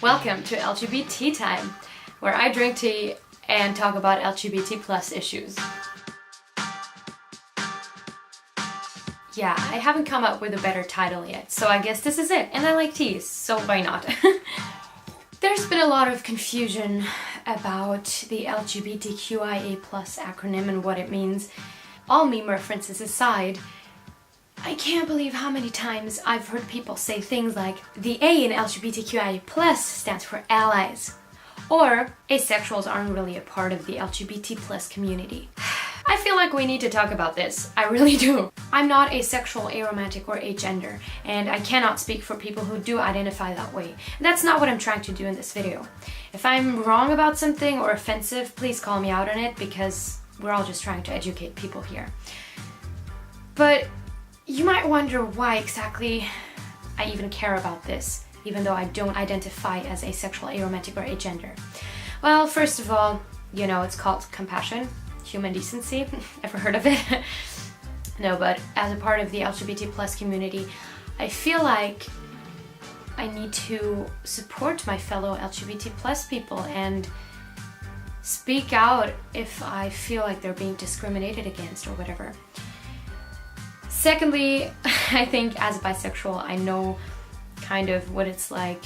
Welcome to LGBTeatime, where I drink tea and talk about LGBT plus issues. Yeah, I haven't come up with a better title yet, so I guess this is it. And I like teas, so why not? There's been a lot of confusion about the LGBTQIA plus acronym and what it means. All meme references aside, I can't believe how many times I've heard people say things like the A in LGBTQIA plus stands for allies, or asexuals aren't really a part of the LGBT plus community. I feel like we need to talk about this. I really do. I'm not asexual, aromantic, or agender, and I cannot speak for people who do identify that way. That's not what I'm trying to do in this video. If I'm wrong about something or offensive, please call me out on it, because we're all just trying to educate people here. But you might wonder why exactly I even care about this, even though I don't identify as asexual, aromantic, or agender. Well, first of all, you know, it's called compassion, human decency. Ever heard of it? No, but as a part of the LGBT plus community, I feel like I need to support my fellow LGBT plus people and speak out if I feel like they're being discriminated against or whatever. Secondly, I think as a bisexual, I know kind of what it's like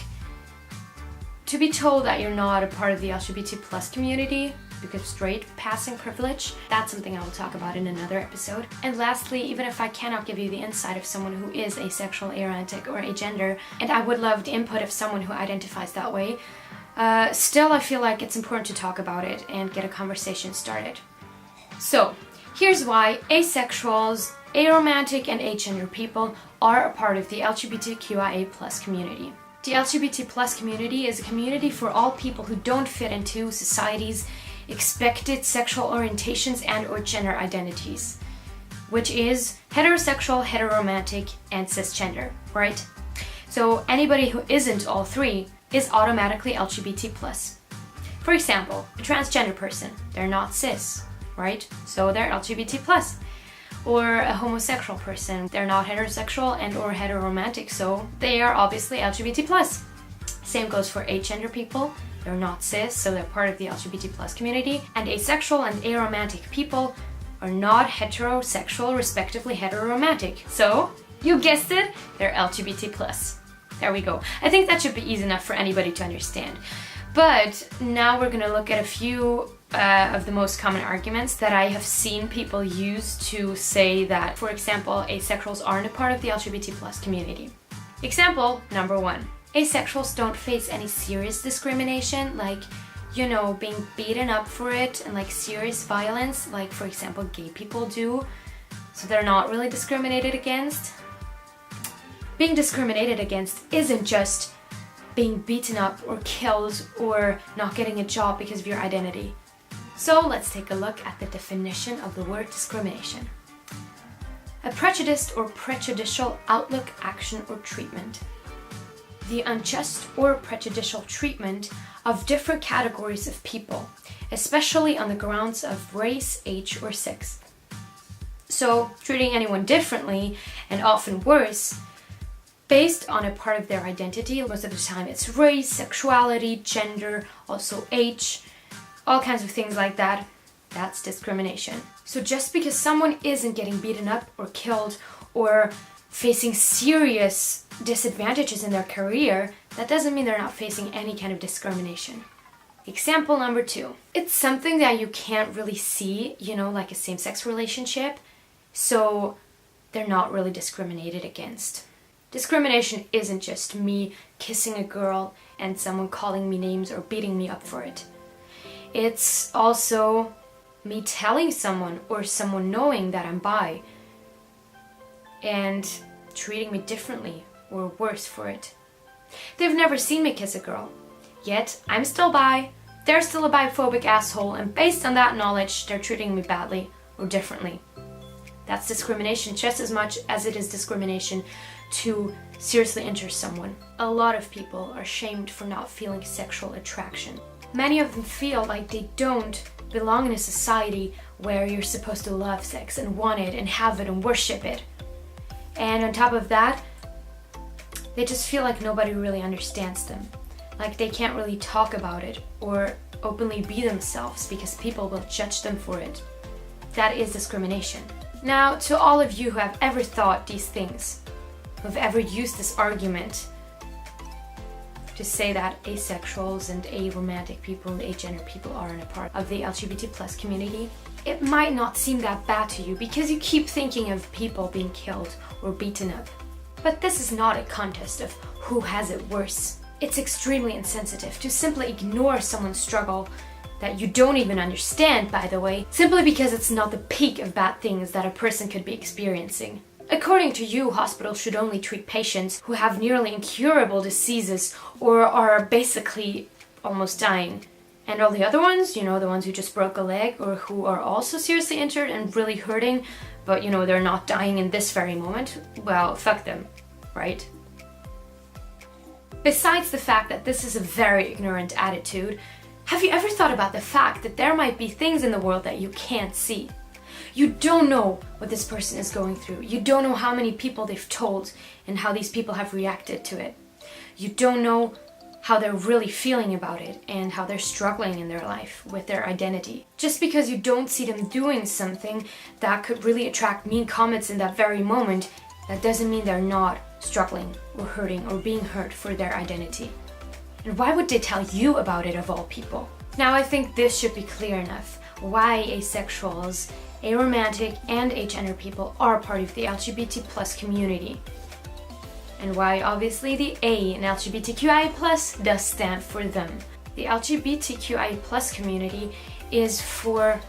to be told that you're not a part of the LGBT plus community because of straight passing privilege. That's something I will talk about in another episode. And lastly, even if I cannot give you the insight of someone who is asexual, aromantic, or agender, and I would love the input of someone who identifies that way, still I feel like it's important to talk about it and get a conversation started. So, here's why asexuals, aromantic, and agender people are a part of the LGBTQIA plus community. The LGBT plus community is a community for all people who don't fit into society's expected sexual orientations and or gender identities, which is heterosexual, heteromantic, and cisgender, right? So anybody who isn't all three is automatically LGBT plus. For example, a transgender person, they're not cis, right? So they're LGBT plus. Or a homosexual person, they're not heterosexual and or heteromantic, so they are obviously LGBT plus. Same goes for agender people. They're not cis, so they're part of the LGBT plus community. And asexual and aromantic people are not heterosexual, respectively heteromantic. So, you guessed it, they're LGBT plus. There we go. I think that should be easy enough for anybody to understand. But now we're gonna look at a few of the most common arguments that I have seen people use to say that, for example, asexuals aren't a part of the LGBT plus community. Example number 1. Asexuals don't face any serious discrimination, like, you know, being beaten up for it and like serious violence, like for example gay people do. So they're not really discriminated against. Being discriminated against isn't just being beaten up or killed or not getting a job because of your identity. So let's take a look at the definition of the word discrimination. A prejudiced or prejudicial outlook, action, or treatment. The unjust or prejudicial treatment of different categories of people, especially on the grounds of race, age, or sex. So treating anyone differently, and often worse, based on a part of their identity. Most of the time it's race, sexuality, gender, also age, all kinds of things like that. That's discrimination. So just because someone isn't getting beaten up or killed or facing serious disadvantages in their career, that doesn't mean they're not facing any kind of discrimination. Example number 2. It's something that you can't really see, you know, like a same-sex relationship, so they're not really discriminated against. Discrimination isn't just me kissing a girl and someone calling me names or beating me up for it. It's also me telling someone or someone knowing that I'm bi and treating me differently or worse for it. They've never seen me kiss a girl, yet I'm still bi, they're still a biphobic asshole, and based on that knowledge, they're treating me badly or differently. That's discrimination just as much as it is discrimination to seriously injure someone. A lot of people are shamed for not feeling sexual attraction. Many of them feel like they don't belong in a society where you're supposed to love sex and want it and have it and worship it. And on top of that, they just feel like nobody really understands them. like they can't really talk about it or openly be themselves because people will judge them for it. That is discrimination. Now, to all of you who have ever thought these things, who have ever used this argument to say that asexuals and aromantic people and agender people aren't a part of the LGBT plus community, it might not seem that bad to you because you keep thinking of people being killed or beaten up. But this is not a contest of who has it worse. It's extremely insensitive to simply ignore someone's struggle that you don't even understand, by the way, simply because it's not the peak of bad things that a person could be experiencing. According to you, hospitals should only treat patients who have nearly incurable diseases or are basically almost dying. And all the other ones, you know, the ones who just broke a leg or who are also seriously injured and really hurting, but you know, they're not dying in this very moment, well, fuck them, right? Besides the fact that this is a very ignorant attitude, have you ever thought about the fact that there might be things in the world that you can't see? You don't know what this person is going through. You don't know how many people they've told and how these people have reacted to it. You don't know how they're really feeling about it and how they're struggling in their life with their identity. Just because you don't see them doing something that could really attract mean comments in that very moment, that doesn't mean they're not struggling or hurting or being hurt for their identity. And why would they tell you about it of all people? Now I think this should be clear enough why asexuals, aromantic and agender people are part of the LGBT plus community. And why obviously the A in LGBTQIA plus does stand for them. The LGBTQIA plus community is for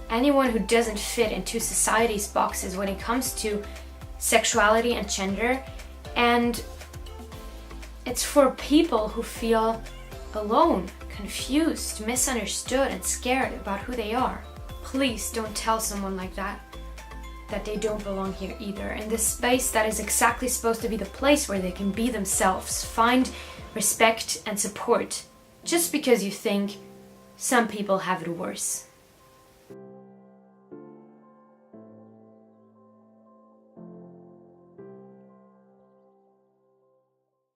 anyone who doesn't fit into society's boxes when it comes to sexuality and gender, and it's for people who feel alone, confused, misunderstood, and scared about who they are. Please don't tell someone like that they don't belong here either, in this space that is exactly supposed to be the place where they can be themselves, find respect and support, just because you think some people have it worse.